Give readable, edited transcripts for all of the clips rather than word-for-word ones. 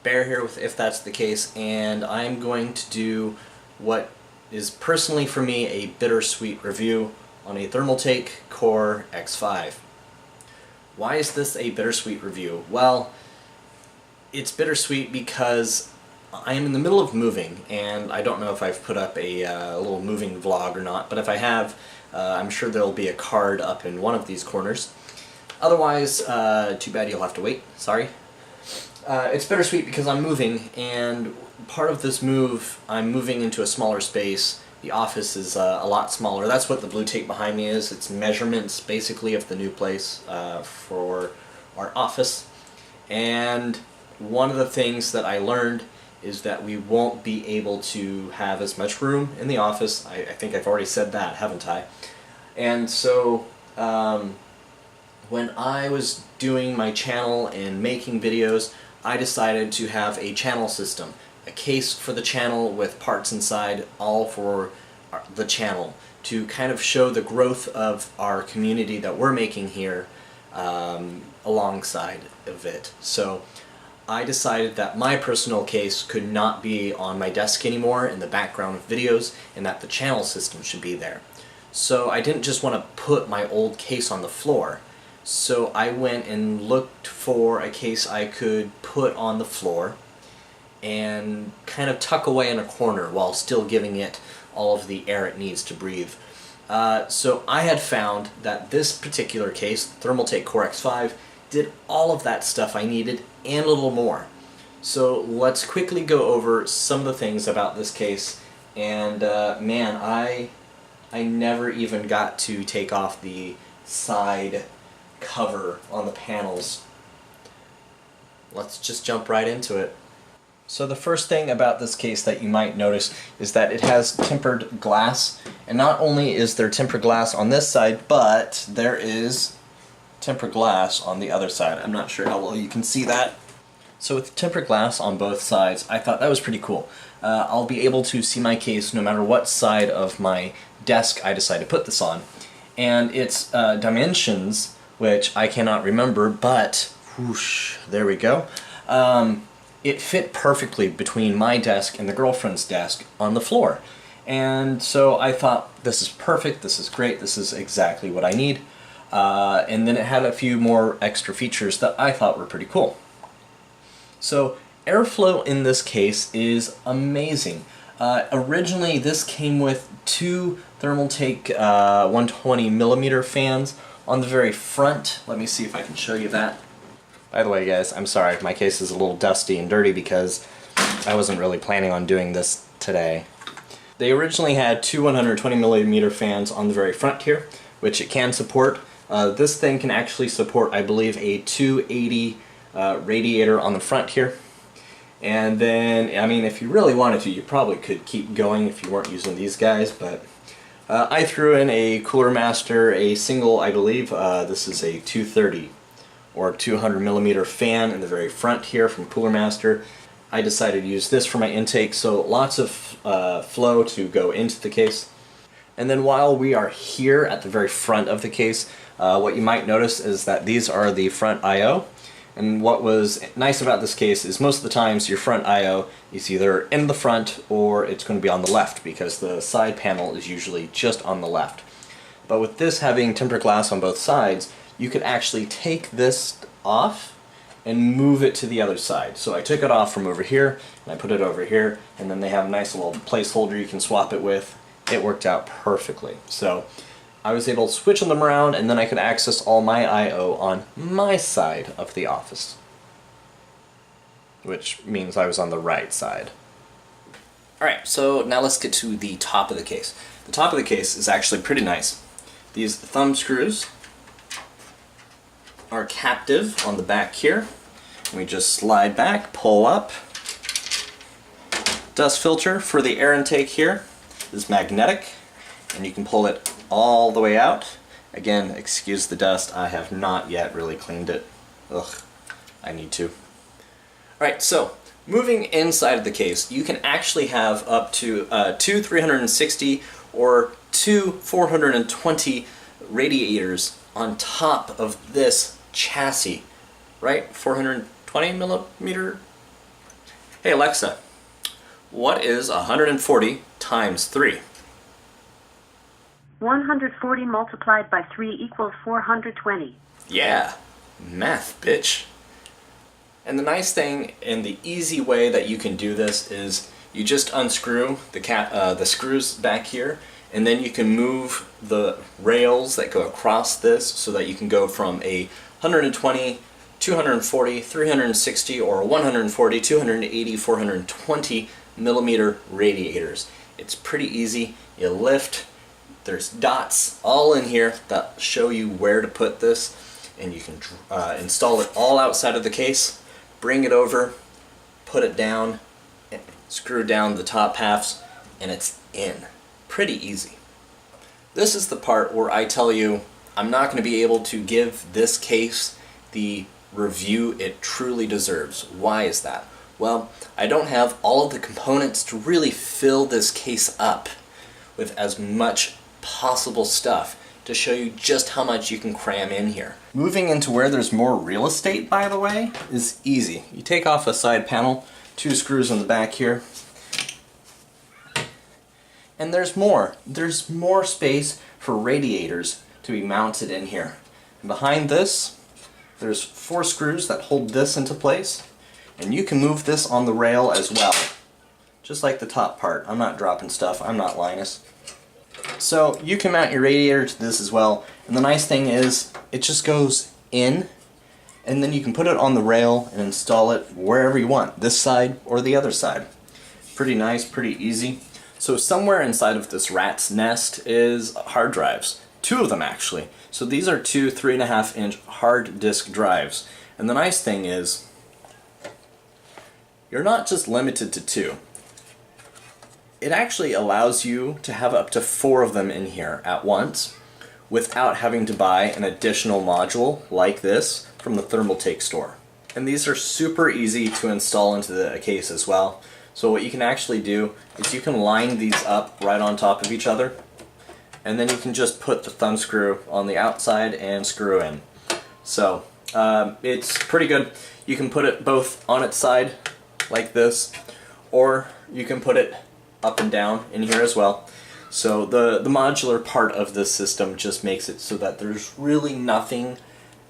Bear here with If That's the Case, and I'm going to do what is personally for me a bittersweet review on a Thermaltake Core X5. Why is this a bittersweet review? Well, it's bittersweet because I am in the middle of moving, and I don't know if I've put up a little moving vlog or not, but if I have, I'm sure there'll be a card up in one of these corners. Otherwise, too bad, you'll have to wait. Sorry. It's bittersweet because I'm moving, and part of this move, I'm moving into a smaller space. The office is a lot smaller. That's what the blue tape behind me is. It's measurements, basically, of the new place for our office. And one of the things that I learned is that we won't be able to have as much room in the office. I think I've already said that, haven't I? And so, when I was doing my channel and making videos, I decided to have a channel system. A case for the channel with parts inside, all for the channel, to kind of show the growth of our community that we're making here alongside of it. So I decided that my personal case could not be on my desk anymore in the background of videos, and that the channel system should be there. So I didn't just want to put my old case on the floor. So I went and looked for a case I could put on the floor and kind of tuck away in a corner while still giving it all of the air it needs to breathe. So I had found that this particular case, the Thermaltake Core X5, did all of that stuff I needed and a little more. So let's quickly go over some of the things about this case. And man, I never even got to take off the side cover on the panels. Let's just jump right into it. So the first thing about this case that you might notice is that it has tempered glass, and not only is there tempered glass on this side, but there is tempered glass on the other side. I'm not sure how well you can see that. So with tempered glass on both sides, I thought that was pretty cool. I'll be able to see my case no matter what side of my desk I decide to put this on. And its dimensions, which I cannot remember, but whoosh, there we go. It fit perfectly between my desk and the girlfriend's desk on the floor. And so I thought, this is perfect, this is great, this is exactly what I need. And then it had a few more extra features that I thought were pretty cool. So airflow in this case is amazing. Originally this came with two Thermaltake 120mm fans on the very front. Let me see if I can show you that. By the way, guys, I'm sorry, my case is a little dusty and dirty because I wasn't really planning on doing this today. They originally had two 120mm fans on the very front here, which it can support. This thing can actually support, I believe, a 280 radiator on the front here. And then, I mean, if you really wanted to, you probably could keep going if you weren't using these guys, but I threw in a Cooler Master, a single, I believe, this is a 230 or 200mm fan in the very front here from Cooler Master. I decided to use this for my intake, so lots of flow to go into the case. And then while we are here at the very front of the case, what you might notice is that these are the front I/O. And what was nice about this case is most of the times your front I/O is either in the front or it's going to be on the left, because the side panel is usually just on the left. But with this having tempered glass on both sides, you could actually take this off and move it to the other side. So I took it off from over here and I put it over here, and then they have a nice little placeholder you can swap it with. It worked out perfectly. So I was able to switch them around, and then I could access all my I/O on my side of the office, which means I was on the right side. Alright, so now let's get to the top of the case. The top of the case is actually pretty nice. These thumb screws are captive on the back here. We just slide back, pull up. Dust filter for the air intake here is magnetic, and you can pull it all the way out. Again, excuse the dust, I have not yet really cleaned it. Ugh, I need to. Alright, so moving inside of the case, you can actually have up to two 360 or two 420 radiators on top of this chassis, right? 420 millimeter Hey Alexa, what is 140 times 3? 140 multiplied by 3 equals 420. Yeah, math, bitch. And the nice thing and the easy way that you can do this is you just unscrew the screws back here, and then you can move the rails that go across this so that you can go from a 120, 240, 360, or 140, 280, 420 millimeter radiators. It's pretty easy. You lift, there's dots all in here that show you where to put this, and you can install it all outside of the case, bring it over, put it down, screw down the top halves, and it's in. Pretty easy. This is the part where I tell you I'm not going to be able to give this case the review it truly deserves. Why is that? Well, I don't have all of the components to really fill this case up with as much possible stuff to show you just how much you can cram in here. Moving into where there's more real estate, by the way, is easy. You take off a side panel, 2 screws on the back here, and there's more. There's more space for radiators to be mounted in here. And behind this, there's 4 screws that hold this into place, and you can move this on the rail as well. Just like the top part. I'm not dropping stuff, I'm not Linus. So you can mount your radiator to this as well, and the nice thing is it just goes in, and then you can put it on the rail and install it wherever you want, this side or the other side. Pretty nice, pretty easy. So somewhere inside of this rat's nest is hard drives. 2 of them actually. So these are 2 3.5-inch hard disk drives. And the nice thing is, you're not just limited to 2. It actually allows you to have up to 4 of them in here at once without having to buy an additional module like this from the Thermaltake store. And these are super easy to install into the case as well. So what you can actually do is you can line these up right on top of each other, and then you can just put the thumb screw on the outside and screw in. So it's pretty good. You can put it both on its side like this, or you can put it up and down in here as well. So the modular part of this system just makes it so that there's really nothing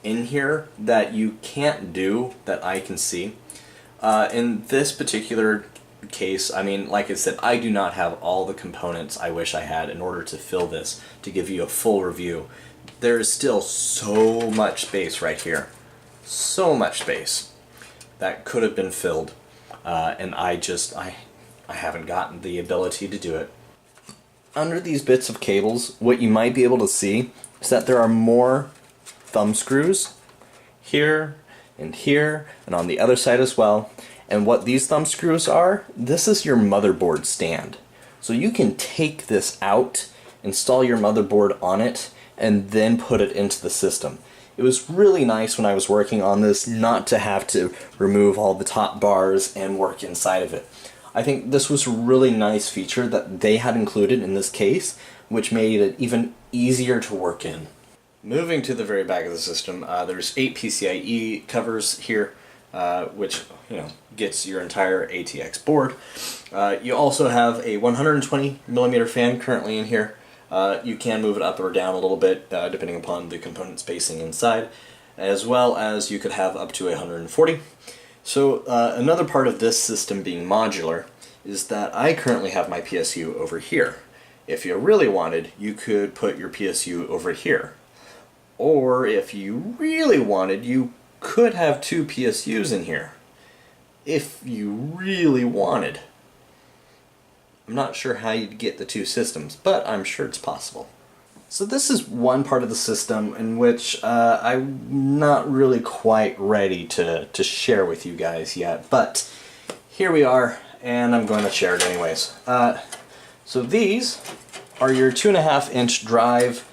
in here that you can't do that I can see. In this particular case, I mean, like I said, I do not have all the components I wish I had in order to fill this, to give you a full review. There is still so much space right here. So much space that could have been filled, and I haven't gotten the ability to do it. Under these bits of cables, what you might be able to see is that there are more thumb screws here and here and on the other side as well. And what these thumb screws are, this is your motherboard stand. So you can take this out, install your motherboard on it, and then put it into the system. It was really nice when I was working on this not to have to remove all the top bars and work inside of it. I think this was a really nice feature that they had included in this case, which made it even easier to work in. Moving to the very back of the system, there's 8 PCIe covers here, which gets your entire ATX board. You also have a 120mm fan currently in here. You can move it up or down a little bit depending upon the component spacing inside, as well as you could have up to 140. So another part of this system being modular is that I currently have my PSU over here. If you really wanted, you could put your PSU over here. Or if you really wanted, you could have 2 PSUs in here. If you really wanted. I'm not sure how you'd get the 2 systems, but I'm sure it's possible. So this is one part of the system in which I'm not really quite ready to share with you guys yet, but here we are, and I'm going to share it anyways. So these are your 2.5-inch drive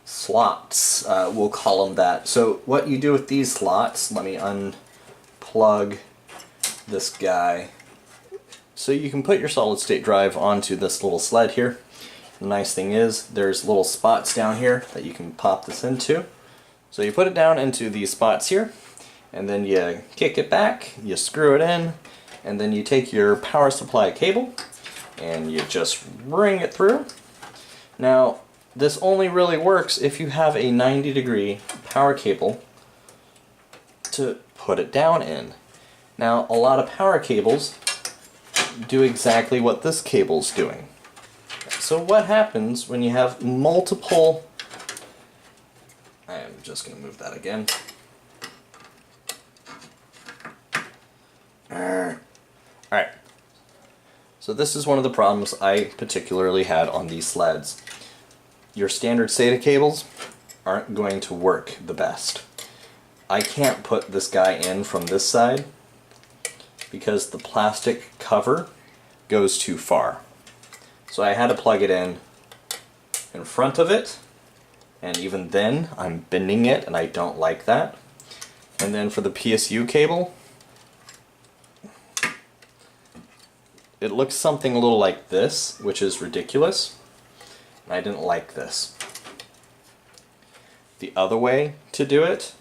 slots, we'll call them that. So what you do with these slots, let me unplug this guy. So you can put your solid state drive onto this little sled here. The nice thing is there's little spots down here that you can pop this into. So you put it down into these spots here, and then you kick it back, you screw it in, And then you take your power supply cable and you just ring it through. Now, this only really works if you have a 90-degree power cable to put it down in. Now, a lot of power cables do exactly what this cable's doing. So what happens when you have multiple... I am just going to move that again. Alright, so this is one of the problems I particularly had on these sleds. Your standard SATA cables aren't going to work the best. I can't put this guy in from this side because the plastic cover goes too far. So I had to plug it in front of it, and even then I'm bending it and I don't like that. And then for the PSU cable, it looks something a little like this, which is ridiculous, and I didn't like this. The other way to do it,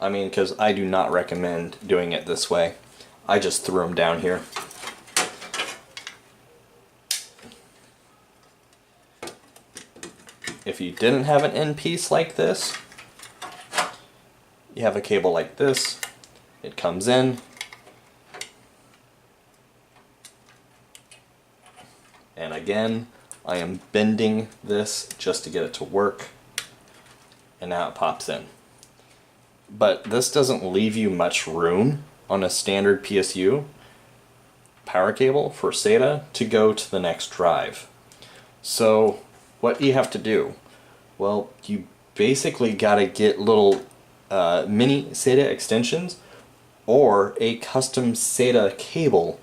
I mean, because I do not recommend doing it this way, I just threw them down here. If you didn't have an end piece like this, you have a cable like this, it comes in, and again, I am bending this just to get it to work, and now it pops in. But this doesn't leave you much room on a standard PSU power cable for SATA to go to the next drive. So what do you have to do? Well, you basically gotta get little mini SATA extensions or a custom SATA cable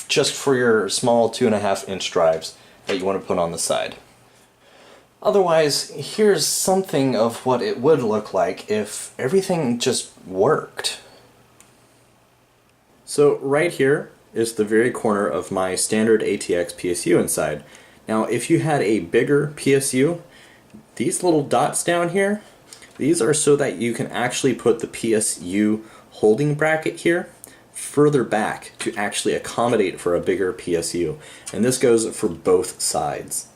just for your small 2.5-inch drives that you want to put on the side. Otherwise, here's something of what it would look like if everything just worked. So right here is the very corner of my standard ATX PSU inside. Now if you had a bigger PSU, these little dots down here, these are so that you can actually put the PSU holding bracket here further back to actually accommodate for a bigger PSU. And this goes for both sides.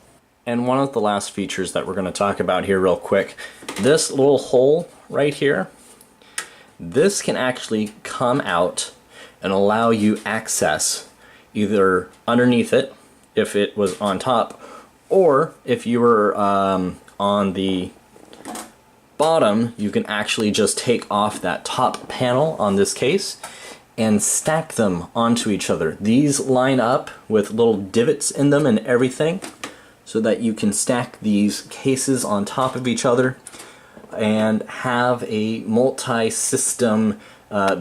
And one of the last features that we're going to talk about here real quick, this little hole right here, this can actually come out and allow you access either underneath it if it was on top, or if you were on the bottom, you can actually just take off that top panel on this case and stack them onto each other. These line up with little divots in them and everything so that you can stack these cases on top of each other and have a multi-system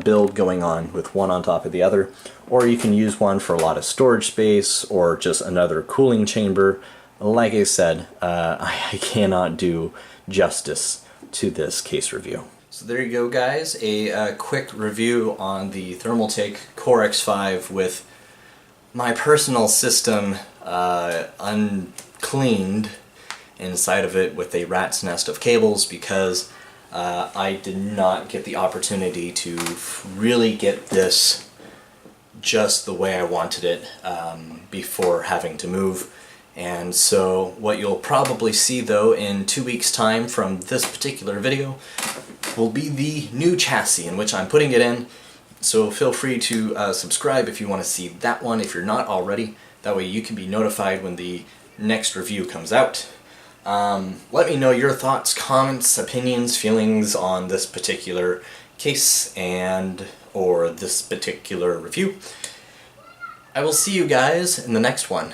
build going on with one on top of the other. Or you can use one for a lot of storage space or just another cooling chamber. Like I said, I cannot do justice to this case review. So there you go, guys, a quick review on the Thermaltake Core X5 with my personal system uncleaned inside of it with a rat's nest of cables, because I did not get the opportunity to really get this just the way I wanted it before having to move. And so what you'll probably see, though, in 2 weeks' time from this particular video will be the new chassis in which I'm putting it in. So feel free to subscribe if you want to see that one if you're not already. That way you can be notified when the next review comes out. Let me know your thoughts, comments, opinions, feelings on this particular case and or this particular review. I will see you guys in the next one.